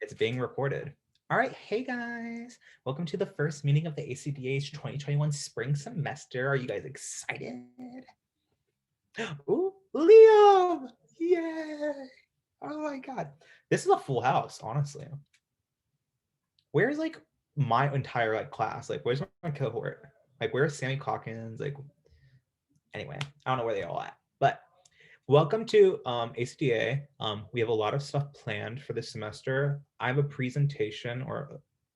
It's being recorded. All right, hey guys. Welcome to the first meeting of the ACDA's 2021 spring semester. Are you guys excited? Ooh, Liam! Yay! Oh my God. This is a full house, honestly. Where's like my entire class? Like, where's my cohort? Like, where's Sammy Calkins? Like, anyway, I don't know where they all at, but welcome to ACDA. We have a lot of stuff planned for this semester. I have a presentation,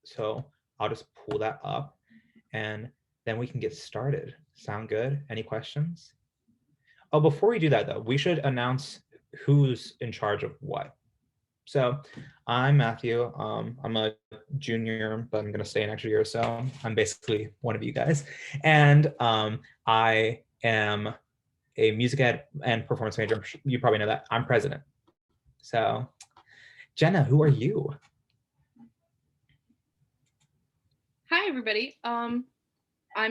so I'll just pull that up and then we can get started. Sound good? Any questions? Oh, before we do that though, we should announce who's in charge of what. So I'm Matthew. I'm a junior, but I'm gonna stay an extra year, so I'm basically one of you guys. And I am a music ed and performance major. You probably know that. I'm president. So Jenna, who are you? Hi, everybody. I'm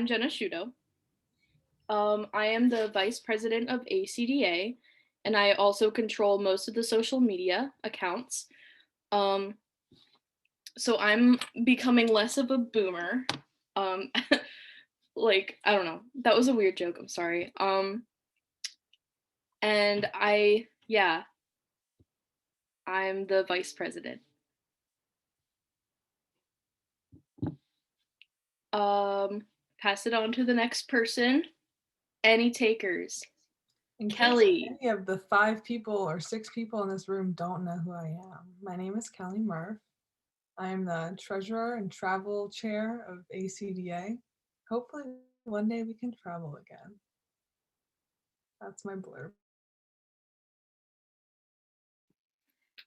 Jenna Shudo. I am the vice president of ACDA, and I also control most of the social media accounts. So I'm becoming less of a boomer. I don't know. That was a weird joke. I'm sorry. And I'm the vice president. Pass it on to the next person. Any takers? In Kelly. case any of the 5 people or 6 people in this room don't know who I am, my name is Kelly Murph. I am the treasurer and travel chair of ACDA. Hopefully one day we can travel again. That's my blurb.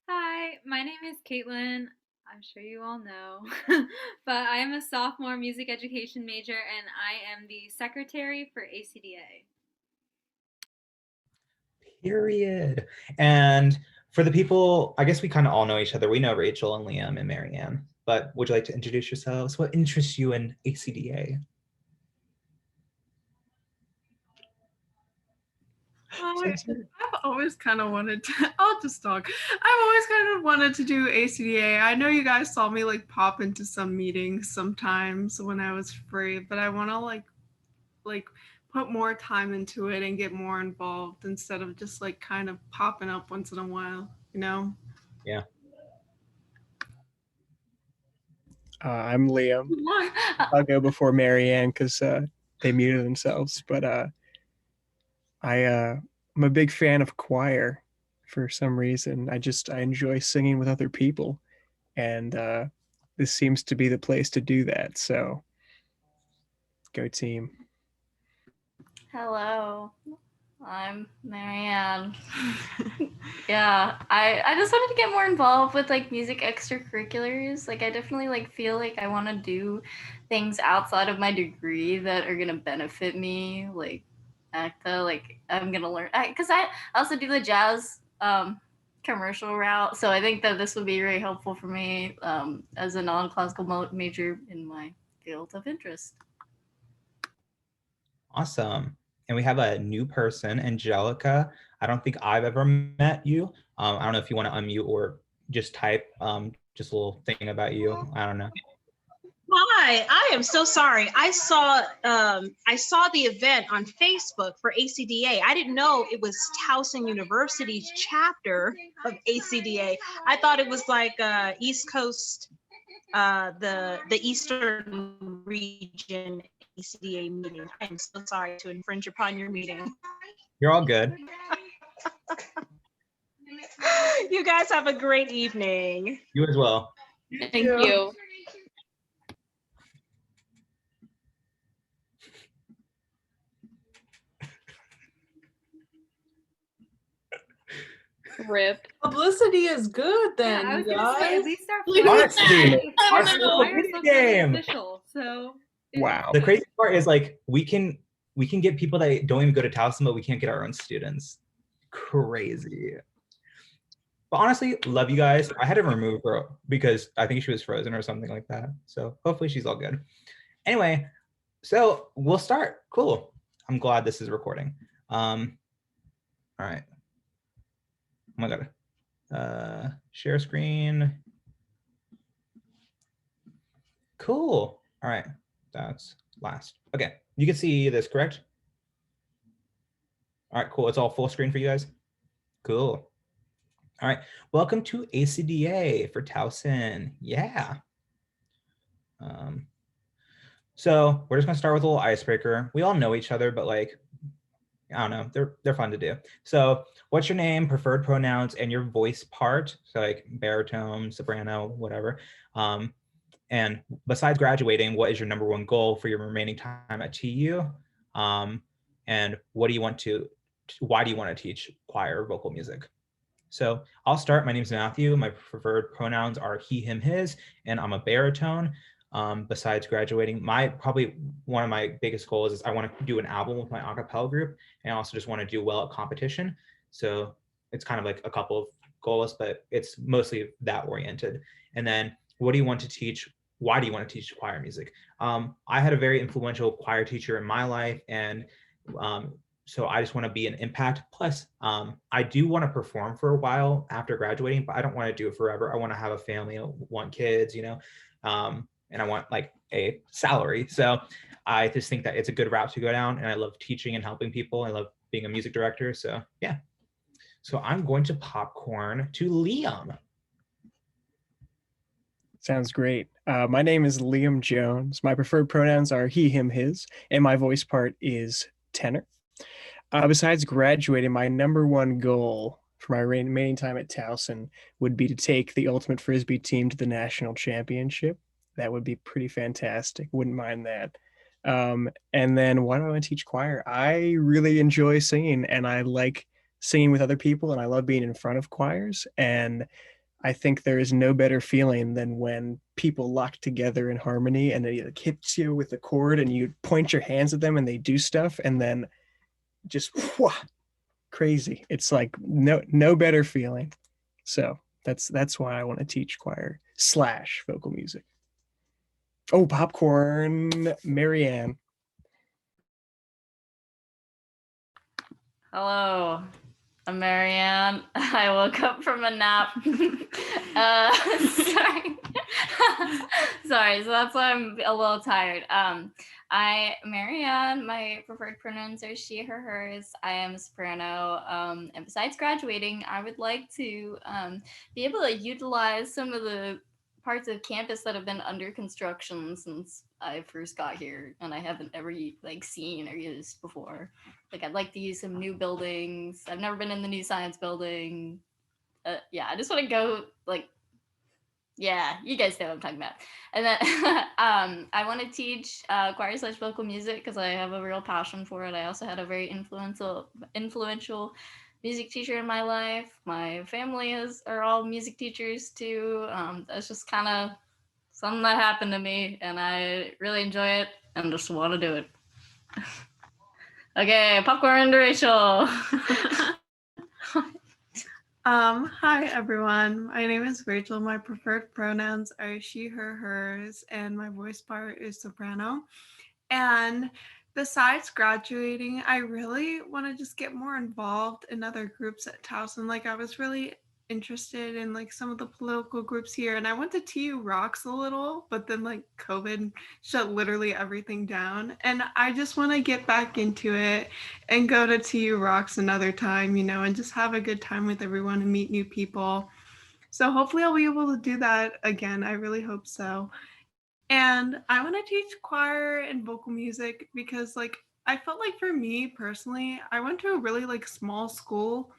Hi, my name is Caitlin. I'm sure you all know, but I am a sophomore music education major and I am the secretary for ACDA. Period. And for the people, I guess we kind of all know each other. We know Rachel and Liam and Marianne, but would you like to introduce yourselves? What interests you in ACDA? I've always kind of wanted to, I'll just talk. I've always kind of wanted to do ACDA. I know you guys saw me pop into some meetings sometimes when I was free, but I want to like put more time into it and get more involved instead of just kind of popping up once in a while, you know? Yeah. I'm Liam. I'll go before Marianne because they muted themselves, but I'm a big fan of choir for some reason. I enjoy singing with other people, and this seems to be the place to do that. So, go team! Hello, I'm Marianne. Yeah, I just wanted to get more involved with music extracurriculars. I definitely feel I want to do things outside of my degree that are gonna benefit me, like ACTA. I'm gonna learn because I also do the jazz commercial route, so I think that this would be very helpful for me as a non-classical major in my field of interest. Awesome. And we have a new person, Angelica. I don't think I've ever met you. I don't know if you want to unmute or just type just a little thing about you. I don't know. Hi, I am so sorry. I saw the event on Facebook for ACDA. I didn't know it was Towson University's chapter of ACDA. I thought it was East Coast, the Eastern region ACDA meeting. I'm so sorry to infringe upon your meeting. You're all good. You guys have a great evening. You as well. Thank you. Rip. Publicity is good then, I was you gonna say, guys. at least our Honestly, our social social game. official. So Wow. The crazy part is we can get people that don't even go to Towson, but we can't get our own students. Crazy. But honestly, love you guys. I had to remove her because I think she was frozen or something like that. So hopefully she's all good. Anyway, so we'll start. Cool. I'm glad this is recording. All right. Oh my God. Share screen. Cool. All right, that's last. Okay, you can see this, correct? All right, cool. It's all full screen for you guys. Cool. All right, welcome to ACDA for Towson. Yeah. So we're just gonna start with a little icebreaker. We all know each other, but like, I don't know, they're fun to do. So what's your name, preferred pronouns, and your voice part? So like baritone, soprano, whatever. And besides graduating, what is your number one goal for your remaining time at TU? And what do you want to, why do you want to teach choir or vocal music? So I'll start. My name is Matthew. My preferred pronouns are he, him, his, and I'm a baritone. Besides graduating, probably one of my biggest goals is I want to do an album with my a cappella group, and I also just want to do well at competition. So it's kind of like a couple of goals, but it's mostly that oriented. And then what do you want to teach? Why do you want to teach choir music? I had a very influential choir teacher in my life, and so I just want to be an impact. Plus, I do want to perform for a while after graduating, but I don't want to do it forever. I want to have a family, I want kids, and I want like a salary. So I just think that it's a good route to go down, and I love teaching and helping people. I love being a music director. So yeah. So I'm going to popcorn to Liam. Sounds great. My name is Liam Jones. My preferred pronouns are he, him, his, and my voice part is tenor. Besides graduating, my number one goal for my remaining time at Towson would be to take the ultimate frisbee team to the national championship. That would be pretty fantastic. Wouldn't mind that. And then why do I want to teach choir? I really enjoy singing, and I like singing with other people, and I love being in front of choirs. And I think there is no better feeling than when people lock together in harmony and it hits you with a chord and you point your hands at them and they do stuff, and then just whew, crazy. It's like no better feeling. So that's why I want to teach choir / vocal music. Oh, popcorn, Marianne. Hello, I'm Marianne. I woke up from a nap. Sorry. Sorry, so that's why I'm a little tired. Marianne, my preferred pronouns are she, her, hers. I am a soprano. And besides graduating, I would like to be able to utilize some of the parts of campus that have been under construction since I first got here, and I haven't ever like seen or used before. Like, I'd like to use some new buildings. I've never been in the new science building. Yeah, I just want to go, like, yeah, you guys know what I'm talking about. And then I want to teach choir / vocal music because I have a real passion for it. I also had a very influential music teacher in my life. My family are all music teachers too. That's just kind of something that happened to me, and I really enjoy it and just want to do it. Okay, popcorn to Rachel. Hi everyone. My name is Rachel. My preferred pronouns are she, her, hers, and my voice part is soprano. And besides graduating, I really want to just get more involved in other groups at Towson. Like, I was really interested in like some of the political groups here, and I went to TU Rocks a little, but then like COVID shut literally everything down, and I just want to get back into it and go to TU Rocks another time, and just have a good time with everyone and meet new people. So hopefully I'll be able to do that again. I really hope so. And I want to teach choir and vocal music because like I felt like for me personally, I went to a really like small school,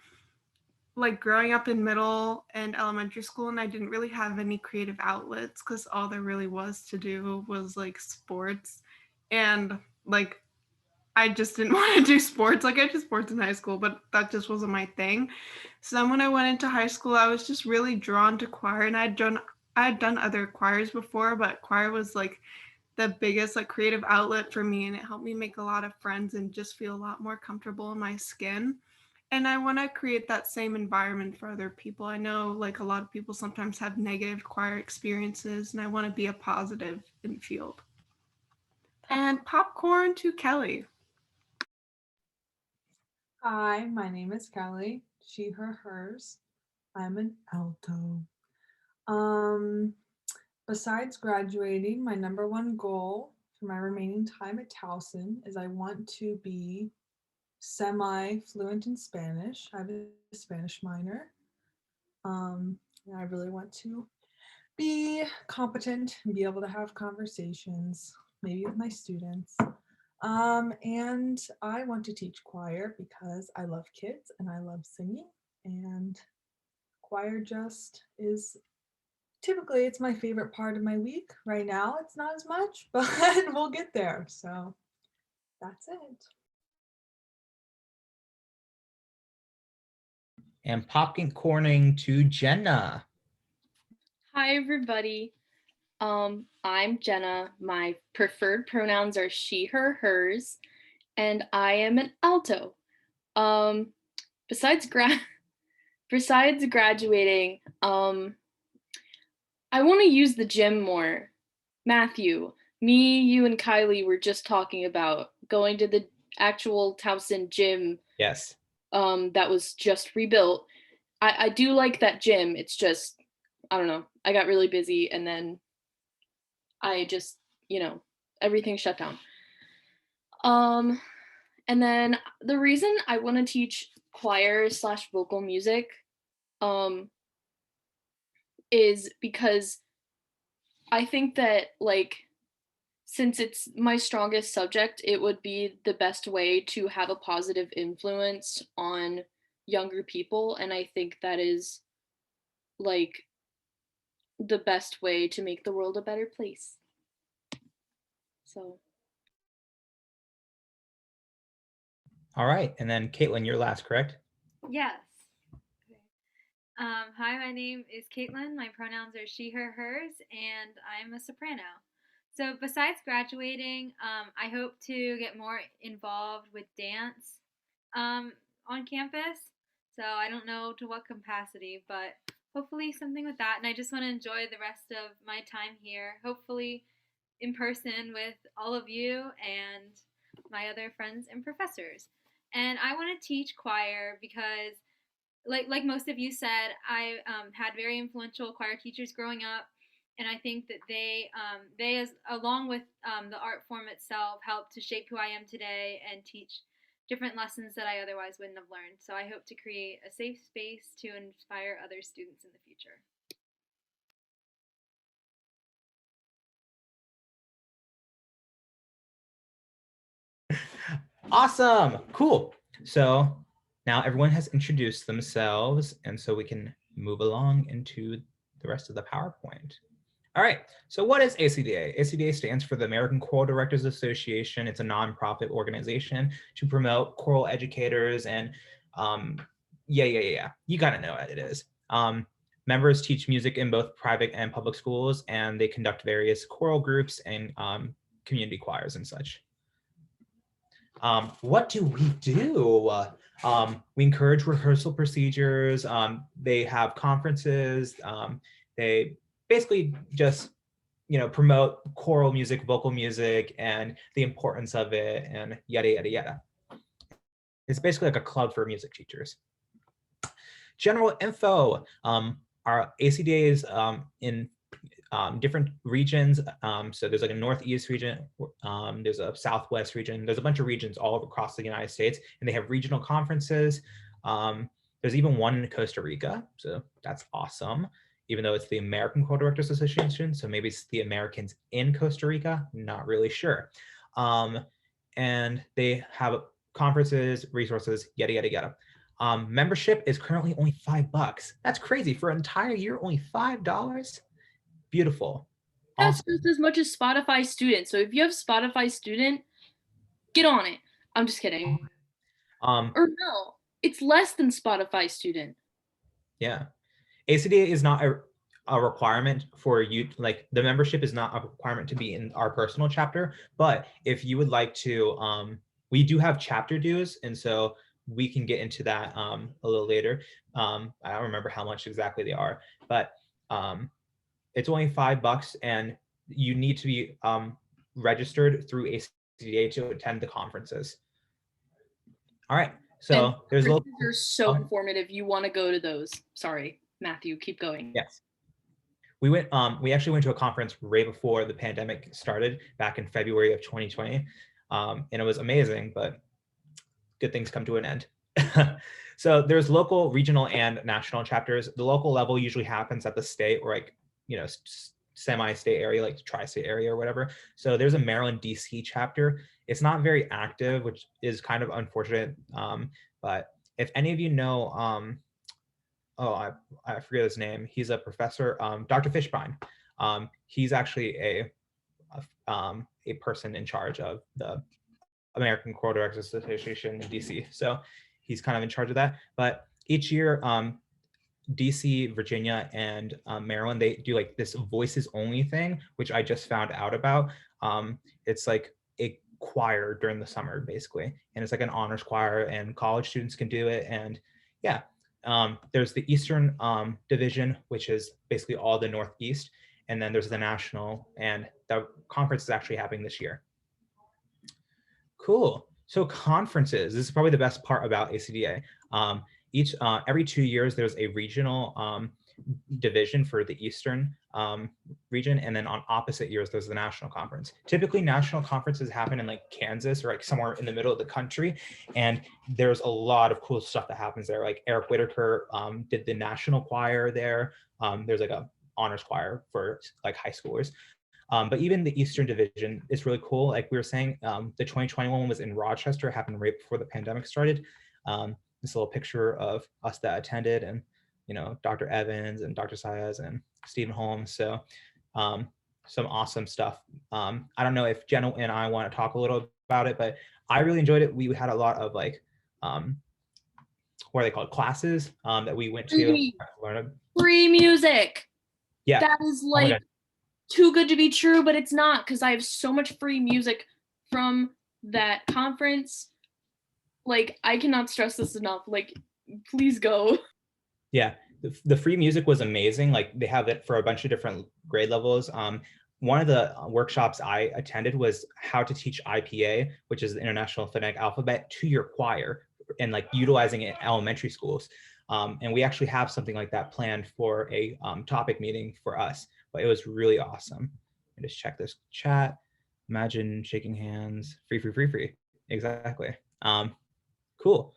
like growing up in middle and elementary school, and I didn't really have any creative outlets because all there really was to do was like sports. And like I just didn't want to do sports. Like, I did sports in high school, but that just wasn't my thing. So then when I went into high school, I was just really drawn to choir, and I had done other choirs before, but choir was like the biggest like creative outlet for me, and it helped me make a lot of friends and just feel a lot more comfortable in my skin. And I want to create that same environment for other people. I know like a lot of people sometimes have negative choir experiences, and I want to be a positive in the field. And popcorn to Kelly. Hi, my name is Kelly. She, her, hers. I'm an alto. Um, Besides graduating, my number one goal for my remaining time at Towson is I want to be semi-fluent in Spanish. I have a Spanish minor. And I really want to be competent and be able to have conversations, maybe with my students. And I want to teach choir because I love kids and I love singing. And choir just is typically it's my favorite part of my week. Right now it's not as much, but we'll get there. So that's it. And popcorning to Jenna. Hi, everybody. I'm Jenna. My preferred pronouns are she, her, hers, and I am an alto. Um, besides besides graduating, I want to use the gym more. Matthew, me, you, and Kylie were just talking about going to the actual Towson gym. Yes. That was just rebuilt. I do like that gym. It's just, I don't know. I got really busy and then I just, everything shut down. And then the reason I want to teach choir / vocal music, is because I think that since it's my strongest subject, it would be the best way to have a positive influence on younger people. And I think that is like the best way to make the world a better place. So. All right. And then Caitlin, you're last, correct? Yes. Okay. Hi, my name is Caitlin. My pronouns are she, her, hers, and I'm a soprano. So besides graduating, I hope to get more involved with dance on campus. So I don't know to what capacity, but hopefully something with that. And I just want to enjoy the rest of my time here, hopefully in person with all of you and my other friends and professors. And I want to teach choir because like most of you said, I had very influential choir teachers growing up, and I think that they as along with the art form itself helped to shape who I am today and teach different lessons that I otherwise wouldn't have learned. So I hope to create a safe space to inspire other students in the future. Awesome. Cool. So now everyone has introduced themselves, and so we can move along into the rest of the PowerPoint. All right. So what is ACDA? ACDA stands for the American Choral Directors Association. It's a nonprofit organization to promote choral educators and you got to know what it is. Members teach music in both private and public schools, and they conduct various choral groups and community choirs and such. What do we do? We encourage rehearsal procedures. They have conferences. They basically just, promote choral music, vocal music, and the importance of it, and yada, yada, yada. It's basically like a club for music teachers. General info. Our ACDA is in different regions. So there's like a Northeast region, there's a Southwest region, there's a bunch of regions all across the United States, and they have regional conferences. There's even one in Costa Rica, so that's awesome, even though it's the American Choral Directors Association, so maybe it's the Americans in Costa Rica, not really sure. And they have conferences, resources, yada, yada, yada. Membership is currently only $5. That's crazy. For an entire year, only $5? Beautiful. That's just as much as Spotify student. So if you have Spotify student, get on it. I'm just kidding. Or no, it's less than Spotify student. Yeah. ACDA is not a requirement for you, like the membership is not a requirement to be in our personal chapter, but if you would like to, we do have chapter dues, and so we can get into that a little later. I don't remember how much exactly they are, but it's only $5, and you need to be registered through ACDA to attend the conferences. All right, so and there's a little. They're so informative. You want to go to those. Sorry, Matthew, keep going. Yes. we actually went to a conference right before the pandemic started back in February of 2020. And it was amazing, but good things come to an end. So there's local, regional, and national chapters. The local level usually happens at the state or like, semi-state area, like tri-state area or whatever. So there's a Maryland, DC chapter. It's not very active, which is kind of unfortunate. But if any of you know, I forget his name. He's a professor, Dr. Fishbein. He's actually a person in charge of the American Choral Directors Association in DC. So he's kind of in charge of that. But each year, DC, Virginia, and Maryland, they do like this voices only thing, which I just found out about. It's like a choir during the summer, basically. And it's like an honors choir, and college students can do it. And yeah, there's the Eastern Division, which is basically all the Northeast. And then there's the national, and the conference is actually happening this year. Cool. So conferences, this is probably the best part about ACDA. Every 2 years, there's a regional division for the Eastern region. And then on opposite years, there's the national conference. Typically national conferences happen in like Kansas or like somewhere in the middle of the country. And there's a lot of cool stuff that happens there. Like Eric Whitaker did the national choir there. There's like a honors choir for like high schoolers. But even the Eastern Division is really cool. Like we were saying, the 2021 was in Rochester, happened right before the pandemic started. This little picture of us that attended, and Dr. Evans and Dr. Saez and Stephen Holmes. So some awesome stuff. I don't know if Jenna and I want to talk a little about it, but I really enjoyed it. We had a lot of like, what are they called? Classes that we went to learn. Free music. Yeah. That is like too good to be true, but it's not, because I have so much free music from that conference. Like, I cannot stress this enough. Like, please go. Yeah, the free music was amazing. Like they have it for a bunch of different grade levels. One of the workshops I attended was how to teach IPA, which is the International Phonetic Alphabet, to your choir, and like utilizing it in elementary schools. And we actually have something like that planned for a topic meeting for us, but it was really awesome. I just check this chat. Imagine shaking hands, free. Exactly. Cool.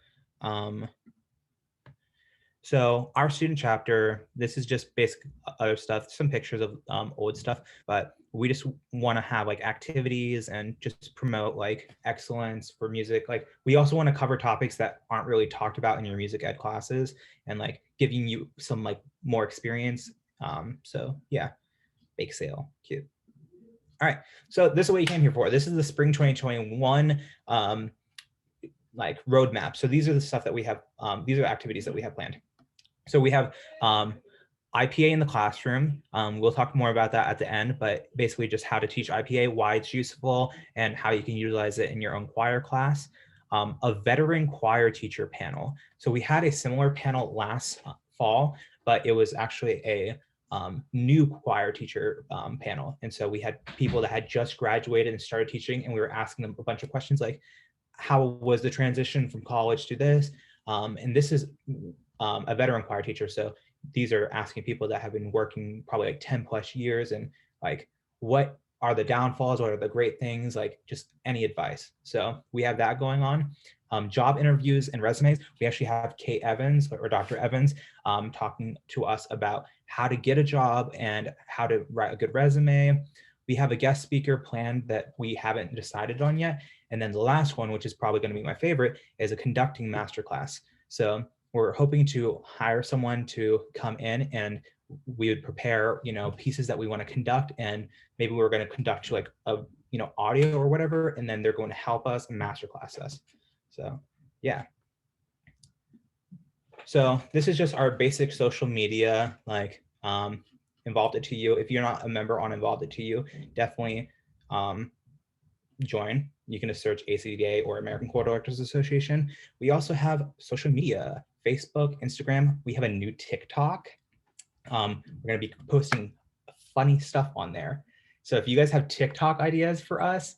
So our student chapter, this is just basic other stuff, some pictures of old stuff, but we just want to have like activities and just promote like excellence for music. Like we also want to cover topics that aren't really talked about in your music ed classes, and like giving you some like more experience. So yeah, bake sale, cute. All right, so this is what you came here for. This is the spring 2021 like roadmap. So these are the stuff that we have, these are activities that we have planned. So we have IPA in the classroom. We'll talk more about that at the end, but basically just how to teach IPA, why it's useful, and how you can utilize it in your own choir class. A veteran choir teacher panel. So we had a similar panel last fall, but it was actually a new choir teacher panel. And so we had people that had just graduated and started teaching, and we were asking them a bunch of questions like, how was the transition from college to this? And this is a veteran choir teacher. So these are asking people that have been working probably like 10 plus years, and like, what are the downfalls? What are the great things? Like just any advice. So we have that going on. Job interviews and resumes. We actually have Kate Evans or Dr. Evans talking to us about how to get a job and how to write a good resume. We have a guest speaker planned that we haven't decided on yet. And then the last one, which is probably going to be my favorite, is a conducting masterclass. So we're hoping to hire someone to come in, and we would prepare, pieces that we want to conduct, and maybe we're going to conduct like a, audio or whatever, and then they're going to help us and masterclass us. So yeah. So this is just our basic social media, like Involved It To You. If you're not a member on Involved It To You, definitely join. You can just search ACDA or American Choral Directors Association. We also have social media, Facebook, Instagram. We have a new TikTok. We're going to be posting funny stuff on there. So if you guys have TikTok ideas for us,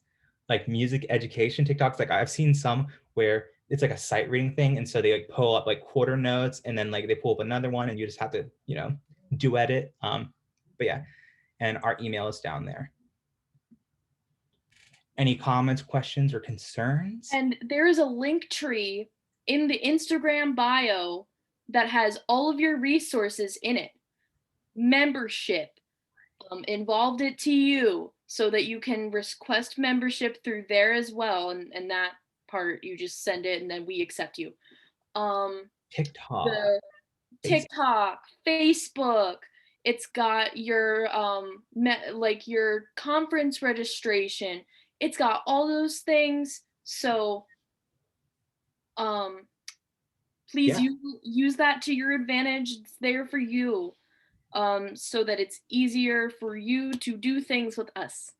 like music education TikToks, like I've seen some where it's like a sight reading thing. And so they like pull up like quarter notes, and then like they pull up another one, and you just have to, duet it. But yeah, and our email is down there. Any comments, questions, or concerns? And there is a link tree in the Instagram bio that has all of your resources in it. Membership, involved it to you so that you can request membership through there as well. And that part, you just send it and then we accept you. TikTok. The TikTok, Facebook. It's got your like your conference registration. It's got all those things. So please use that to your advantage. It's there for you. So that it's easier for you to do things with us.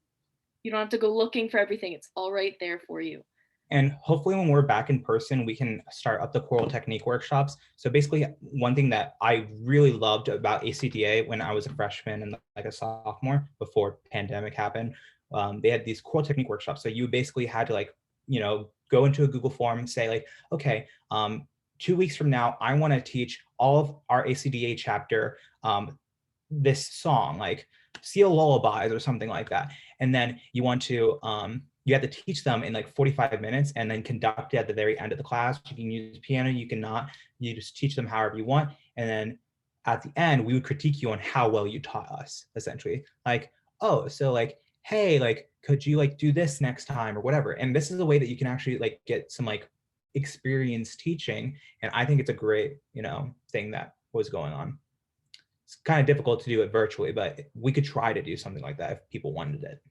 You don't have to go looking for everything. It's all right there for you. And hopefully when we're back in person, we can start up the choral technique workshops. So basically one thing that I really loved about ACDA when I was a freshman and like a sophomore before pandemic happened, they had these choral technique workshops. So you basically had to like, you know, go into a Google form and say like, okay, 2 weeks from now, I want to teach all of our ACDA chapter this song, like Seal Lullabies or something like that. And then you want to, you have to teach them in like 45 minutes and then conduct it at the very end of the class. You can use piano, you cannot, you just teach them however you want. And then at the end, we would critique you on how well you taught us, essentially. Like, oh, so like, hey, like, could you like do this next time or whatever? And this is a way that you can actually like get some like experience teaching. And I think it's a great, you know, thing that was going on. It's kind of difficult to do it virtually, but we could try to do something like that if people wanted it.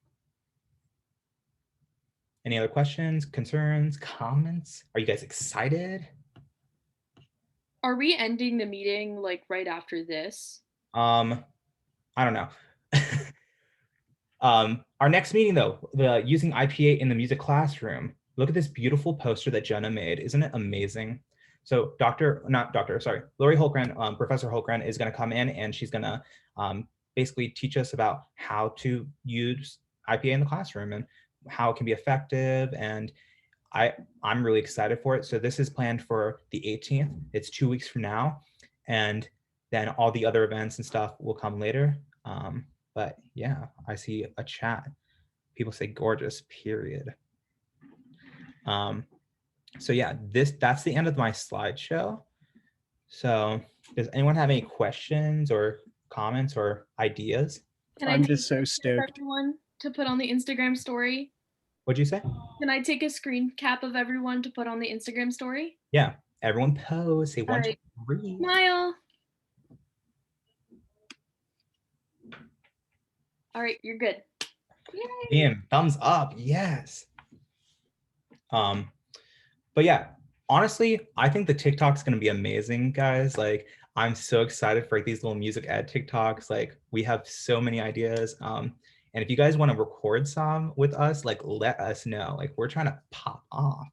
Any other questions, concerns, comments? Are you guys excited? Are we ending the meeting like right after this? I don't know. Our next meeting though, the using IPA in the music classroom. Look at this beautiful poster that Jenna made. Isn't it amazing? So Lori Holgren, Professor Holgren is going to come in and she's going to basically teach us about how to use IPA in the classroom and how it can be effective. And I'm really excited for it. So this is planned for the 18th. It's 2 weeks from now. And then all the other events and stuff will come later. But yeah, I see a chat. People say gorgeous, period. So yeah, that's the end of my slideshow. So does anyone have any questions or comments or ideas? I'm just so stoked. Everyone to put on the Instagram story. What'd you say? Can I take a screen cap of everyone to put on the Instagram story? Yeah, everyone pose. Say one, right. 2, 3. Smile. All right, you're good. Damn, thumbs up. Yes. But yeah, honestly, I think the TikTok's gonna be amazing, guys. Like, I'm so excited for like these little music ed TikToks. Like, we have so many ideas. And if you guys want to record some with us, like, let us know. Like, we're trying to pop off.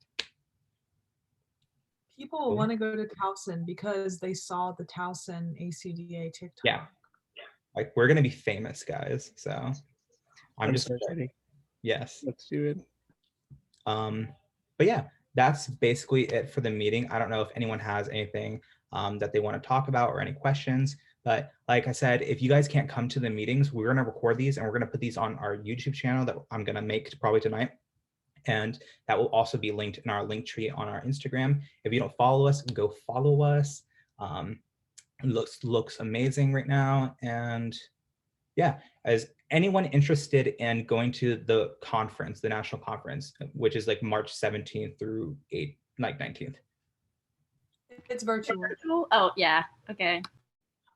People want to go to Towson because they saw the Towson ACDA TikTok. Yeah. Like, we're gonna be famous, guys. So I'm just so ready. Yes. Let's do it. But yeah, that's basically it for the meeting. I don't know if anyone has anything that they want to talk about or any questions, but like I said, if you guys can't come to the meetings, we're going to record these and we're going to put these on our YouTube channel that I'm going to make probably tonight. And that will also be linked in our link tree on our Instagram. If you don't follow us, go follow us. It looks amazing right now. And yeah, as anyone interested in going to the conference, the national conference, which is like March 17th through 19th. It's virtual. Oh, yeah. Okay.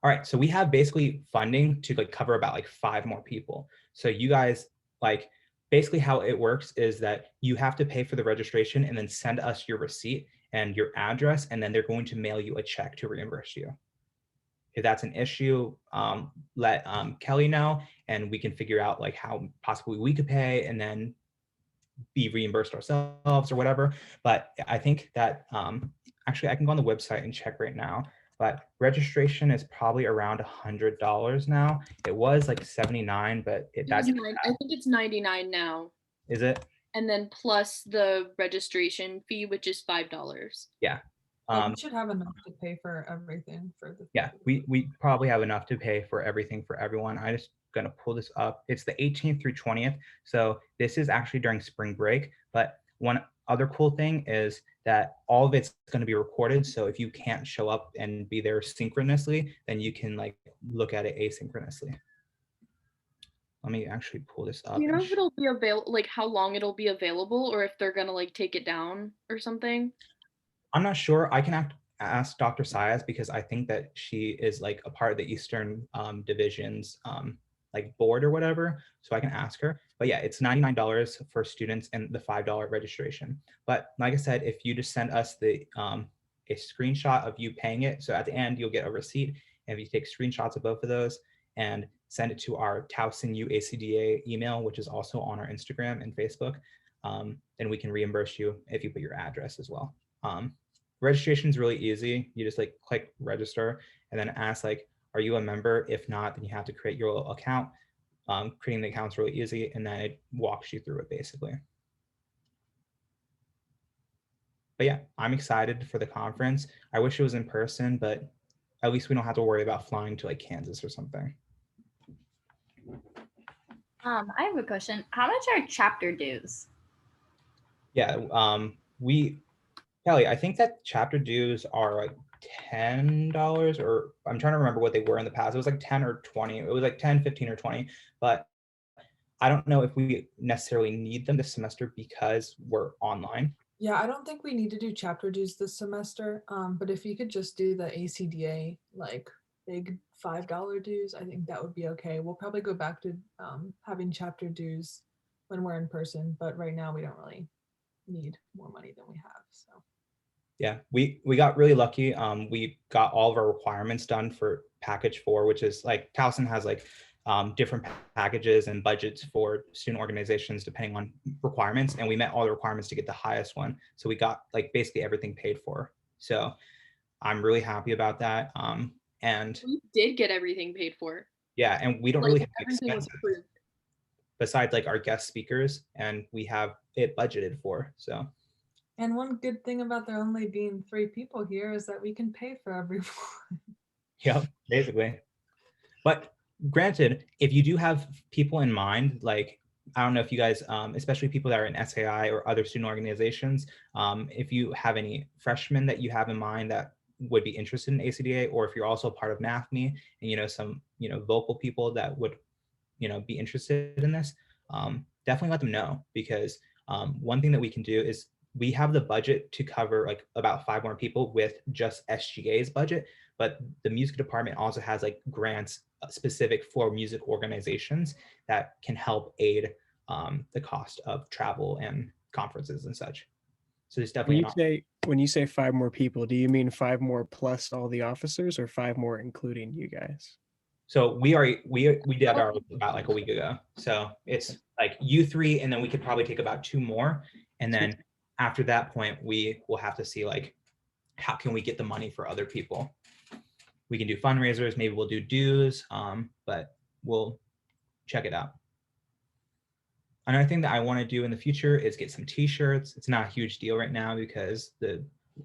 All right. So we have basically funding to like cover about like 5 more people. So you guys, like, basically how it works is that you have to pay for the registration and then send us your receipt and your address, and then they're going to mail you a check to reimburse you. If that's an issue, let Kelly know, and we can figure out like how possibly we could pay and then be reimbursed ourselves or whatever. But I think that actually I can go on the website and check right now, but registration is probably around $100 now. It was like 79, but I think it's 99 now. Is it? And then plus the registration fee, which is $5. Yeah. Yeah, we should have enough to pay for everything for the. Yeah, we probably have enough to pay for everything for everyone. I just gonna pull this up. It's the 18th through 20th. So this is actually during spring break. But one other cool thing is that all of it's going to be recorded. So if you can't show up and be there synchronously, then you can like look at it asynchronously. Let me actually pull this up. Do you know if it'll be available, like how long it'll be available, or if they're gonna like take it down or something? I'm not sure. I can ask Dr. Sayas because I think that she is like a part of the Eastern Division's like board or whatever. So I can ask her. But yeah, it's $99 for students and the $5 registration. But like I said, if you just send us the a screenshot of you paying it, so at the end you'll get a receipt. And if you take screenshots of both of those and send it to our Towson U ACDA email, which is also on our Instagram and Facebook, then we can reimburse you if you put your address as well. Registration is really easy. You just like click register and then ask like, are you a member? If not, then you have to create your account. Creating the account's really easy, and then it walks you through it basically. But yeah, I'm excited for the conference. I wish it was in person, but at least we don't have to worry about flying to like Kansas or something. I have a question. How much are chapter dues? Yeah, Kelly, I think that chapter dues are like $10, or I'm trying to remember what they were in the past. It was like 10 or 20. It was like 10, 15 or 20, but I don't know if we necessarily need them this semester because we're online. Yeah, I don't think we need to do chapter dues this semester. But if you could just do the ACDA like big $5 dues, I think that would be okay. We'll probably go back to having chapter dues when we're in person, but right now we don't really need more money than we have. So yeah, we got really lucky. We got all of our requirements done for package 4, which is like Towson has like different packages and budgets for student organizations depending on requirements, and we met all the requirements to get the highest one. So we got like basically everything paid for. So I'm really happy about that. And we did get everything paid for. Yeah, and we don't like, really have everything was approved. Besides like our guest speakers, and we have it budgeted for. So. And one good thing about there only being 3 people here is that we can pay for everyone. Yep, basically. But granted, if you do have people in mind, like, I don't know if you guys, especially people that are in SAI or other student organizations, if you have any freshmen that you have in mind that would be interested in ACDA, or if you're also part of NAFME and, some, vocal people that would, be interested in this, definitely let them know, because one thing that we can do is we have the budget to cover like about 5 more people with just SGA's budget, but the music department also has like grants specific for music organizations that can help aid the cost of travel and conferences and such. So there's definitely when you say 5 more people, do you mean 5 more plus all the officers, or 5 more including you guys? So we did our about like a week ago. So it's like you 3, and then we could probably take about 2 more, and then after that point, we will have to see like, how can we get the money for other people? We can do fundraisers, maybe we'll do dues, but we'll check it out. Another thing that I want to do in the future is get some t-shirts. It's not a huge deal right now because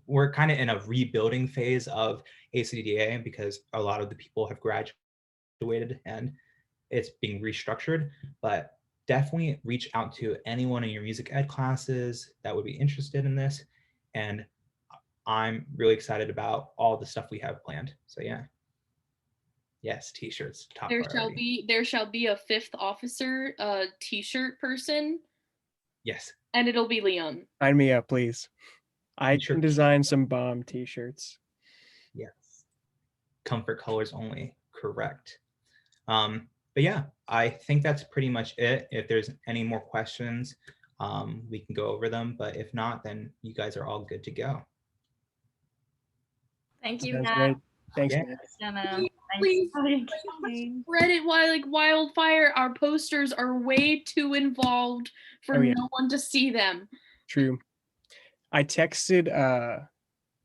we're kind of in a rebuilding phase of ACDA because a lot of the people have graduated and it's being restructured, but definitely reach out to anyone in your music ed classes that would be interested in this. And I'm really excited about all the stuff we have planned. So yeah. Yes, t-shirts. There shall be a 5th officer t-shirt person. Yes. And it'll be Leon. Sign me up, please. I can design some bomb t-shirts. Yes. Comfort colors only. Correct. But yeah, I think that's pretty much it. If there's any more questions, we can go over them. But if not, then you guys are all good to go. Thank you, Matt. Thanks, yeah. Matt. Please spread it like wildfire. Our posters are way too involved for no one to see them. True. I texted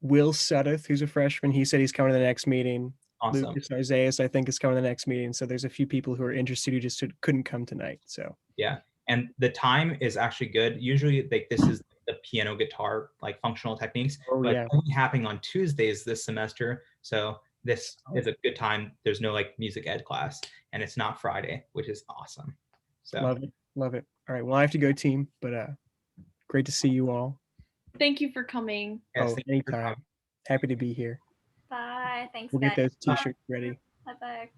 Will Suddeth, who's a freshman. He said he's coming to the next meeting. Awesome. Lucas Arzeas, I think, is coming to the next meeting. So there's a few people who are interested who just couldn't come tonight. So yeah, and the time is actually good. Usually, like this is the piano guitar like functional techniques. Oh, But yeah. it's only happening on Tuesdays this semester. So this is a good time. There's no like music ed class, and it's not Friday, which is awesome. So Love it. Love it. All right. Well, I have to go, team, but great to see you all. Thank you for coming. yes, Oh, thank you for anytime. Happy to be here. Bye. Thanks, We'll guys. get those t-shirts ready. Bye bye.